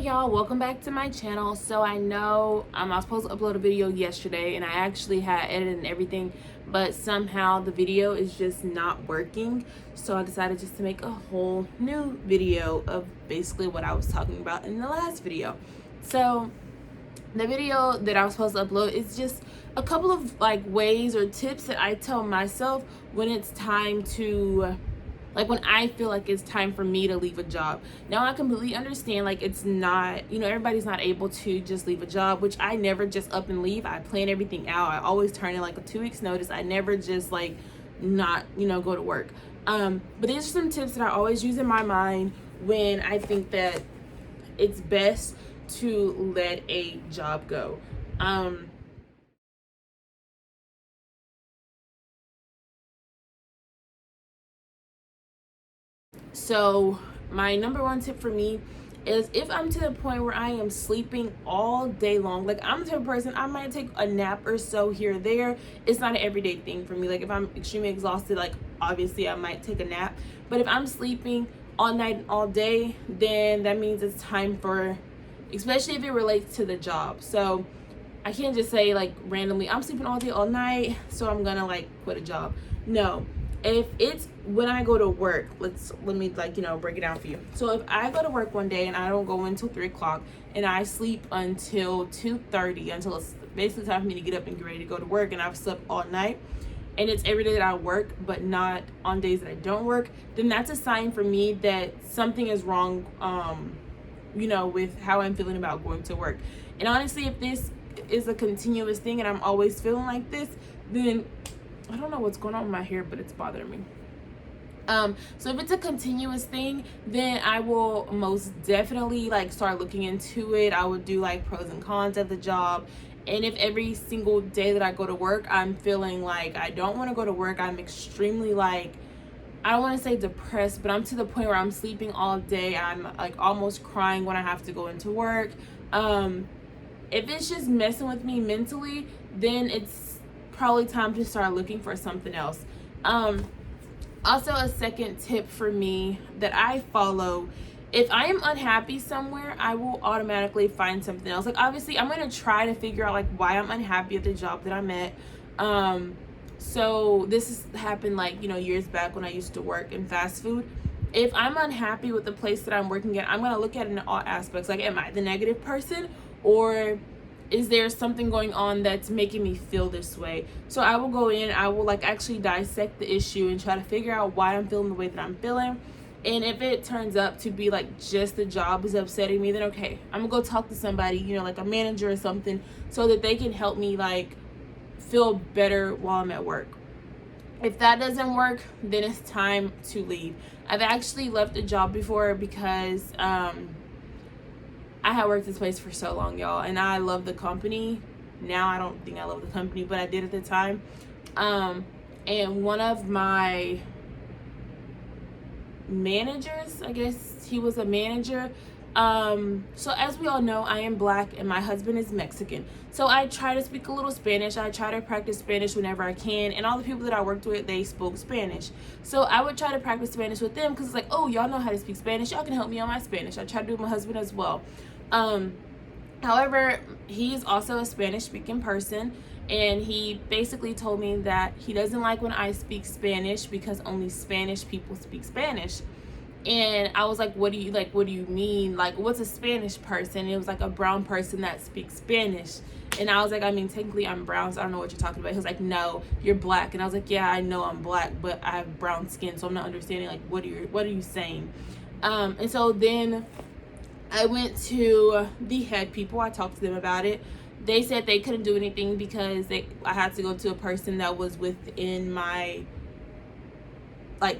y'all, welcome back to my channel. So I know I was supposed to upload a video yesterday and I actually had edited and everything, but somehow the video is just not working. So I decided just to make a whole new video of basically what I was talking about in the last video. So the video that I was supposed to upload is just a couple of ways or tips that I tell myself when it's time to, when I feel like it's time for me to leave a job. Now I completely understand, it's not, everybody's not able to just leave a job, which I never just up and leave. I plan everything out. I always turn in a 2 weeks notice. I never just not, go to work. But these are some tips that I always use in my mind when I think that it's best to let a job go. So my number one tip for me is if I'm to the point where I am sleeping all day long, I'm the type of person, I might take a nap or so here or there. It's not an everyday thing for me. If I'm extremely exhausted, obviously I might take a nap. But if I'm sleeping all night and all day, then that means it's time for, especially if it relates to the job. So I can't just say randomly, I'm sleeping all day, all night, so I'm gonna quit a job. No. If it's when I go to work, let me break it down for you. So if I go to work one day and I don't go until 3 o'clock and I sleep until 2:30, until it's basically time for me to get up and get ready to go to work, and I've slept all night, and it's every day that I work but not on days that I don't work, then that's a sign for me that something is wrong, with how I'm feeling about going to work. And honestly, if this is a continuous thing and I'm always feeling like this, then I don't know what's going on with my hair, but it's bothering me. So if it's a continuous thing, then I will most definitely start looking into it. I would do pros and cons of the job. And if every single day that I go to work, I'm feeling I don't want to go to work, I'm extremely I don't want to say depressed, but I'm to the point where I'm sleeping all day. I'm almost crying when I have to go into work. If it's just messing with me mentally, then it's probably time to start looking for something else. Also, a second tip for me that I follow, if I am unhappy somewhere, I will automatically find something else. Obviously I'm going to try to figure out why I'm unhappy at the job that I'm at. So this has happened years back when I used to work in fast food. If I'm unhappy with the place that I'm working at, I'm going to look at it in all aspects. Am I the negative person, or is there something going on that's making me feel this way? So I will go in, I will actually dissect the issue and try to figure out why I'm feeling the way that I'm feeling. And if it turns up to be just the job is upsetting me, then okay, I'm gonna go talk to somebody, a manager or something, so that they can help me feel better while I'm at work. If that doesn't work, then it's time to leave. I've actually left a job before because I had worked this place for so long, y'all, and I love the company. Now I don't think I love the company, but I did at the time. And one of my managers, I guess he was a manager. So as we all know, I am Black and my husband is Mexican. So I try to speak a little Spanish. I try to practice Spanish whenever I can. And all the people that I worked with, they spoke Spanish. So I would try to practice Spanish with them because it's oh, y'all know how to speak Spanish. Y'all can help me on my Spanish. I try to do it with my husband as well. However, he's also a Spanish speaking person, and he basically told me that he doesn't like when I speak Spanish because only Spanish people speak Spanish. And I was what do you mean? What's a Spanish person? And it was a brown person that speaks Spanish. And I was I mean, technically I'm brown, so I don't know what you're talking about. He was no, you're Black. And I was yeah, I know I'm Black, but I have brown skin, so I'm not understanding what are you saying? And so then I went to the head people. I talked to them about it. They said they couldn't do anything because I had to go to a person that was within my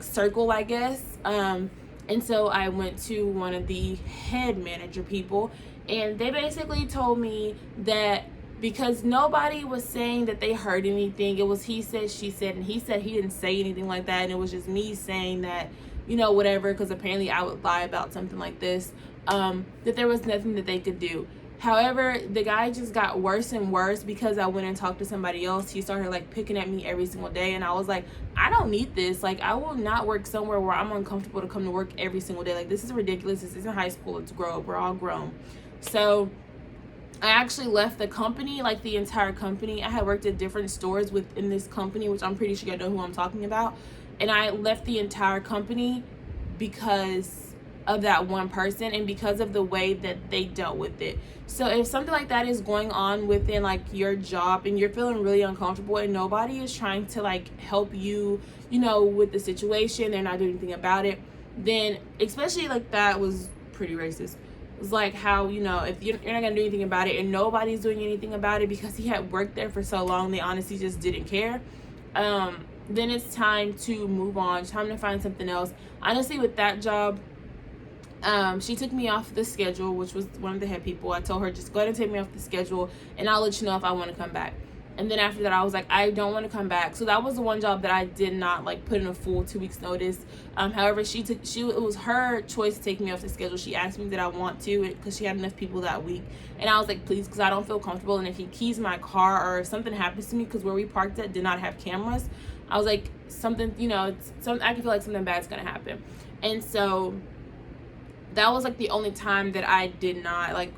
circle, I guess. And so I went to one of the head manager people, and they basically told me that because nobody was saying that they heard anything, it was he said, she said, and he said he didn't say anything like that, and it was just me saying that, whatever, because apparently I would lie about something like this, that there was nothing that they could do. However, the guy just got worse and worse because I went and talked to somebody else. He started like picking at me every single day, and I was like, I don't need this. Like, I will not work somewhere where I'm uncomfortable to come to work every single day. Like, this is ridiculous. This isn't high school. Let's grow up. We're all grown. So I actually left the company, like the entire company. I had worked at different stores within this company, which I'm pretty sure you know who I'm talking about. And I left the entire company because of that one person and because of the way that they dealt with it. So if something like that is going on within like your job and you're feeling really uncomfortable and nobody is trying to like help you, you know, with the situation, they're not doing anything about it, then especially like that was pretty racist. It's like how, you know, if you're not gonna do anything about it and nobody's doing anything about it because he had worked there for so long, they honestly just didn't care. Then it's time to move on, time to find something else. Honestly, with that job, she took me off the schedule, which was one of the head people. I told her, just go ahead and take me off the schedule and I'll let you know if I want to come back. And then after that, I was like, I don't want to come back. So that was the one job that I did not like put in a full 2 weeks notice. However, it was her choice to take me off the schedule. She asked me did I want to, because she had enough people that week. And I was like, please, because I don't feel comfortable. And if he keys my car or if something happens to me, because where we parked at did not have cameras, I was like, something, you know, I can feel like something bad's going to happen. And so that was like the only time that I did not like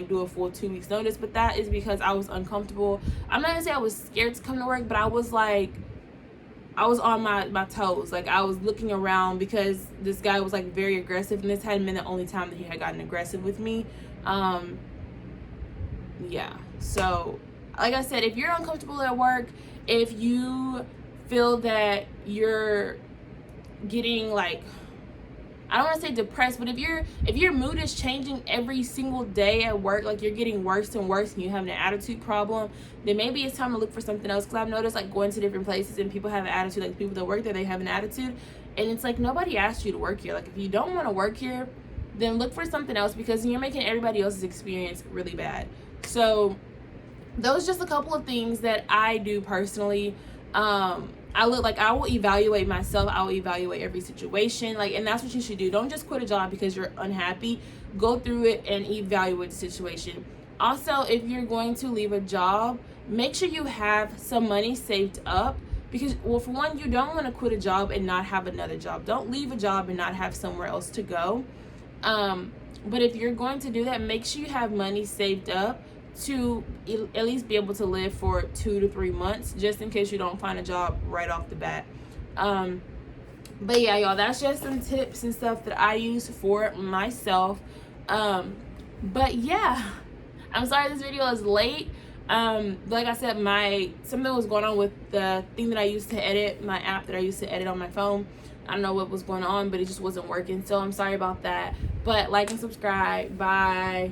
do a full 2 weeks notice. But that is because I was uncomfortable. I'm not gonna say I was scared to come to work, but I was like, I was on my toes. Like, I was looking around because this guy was like very aggressive, and this hadn't been the only time that he had gotten aggressive with me. Yeah, so like I said, if you're uncomfortable at work, if you feel that you're getting like, I don't want to say depressed, but if your mood is changing every single day at work, like you're getting worse and worse and you have an attitude problem, then maybe it's time to look for something else. Because I've noticed like going to different places and people have an attitude, like people that work there, they have an attitude, and it's like nobody asked you to work here. Like, if you don't want to work here, then look for something else, because you're making everybody else's experience really bad. So those are just a couple of things that I do personally. I will evaluate myself. I will evaluate every situation. Like, and that's what you should do. Don't just quit a job because you're unhappy. Go through it and evaluate the situation. Also, if you're going to leave a job, make sure you have some money saved up, because, well, for one, you don't want to quit a job and not have another job. Don't leave a job and not have somewhere else to go. But if you're going to do that, make sure you have money saved up to at least be able to live for 2 to 3 months, just in case you don't find a job right off the bat. But yeah, y'all, that's just some tips and stuff that I use for myself. But yeah, I'm sorry this video is late. Like I said, something was going on with the thing that I used to edit, my app that I used to edit on my phone. I don't know what was going on, but it just wasn't working. So I'm sorry about that. But like and subscribe. Bye.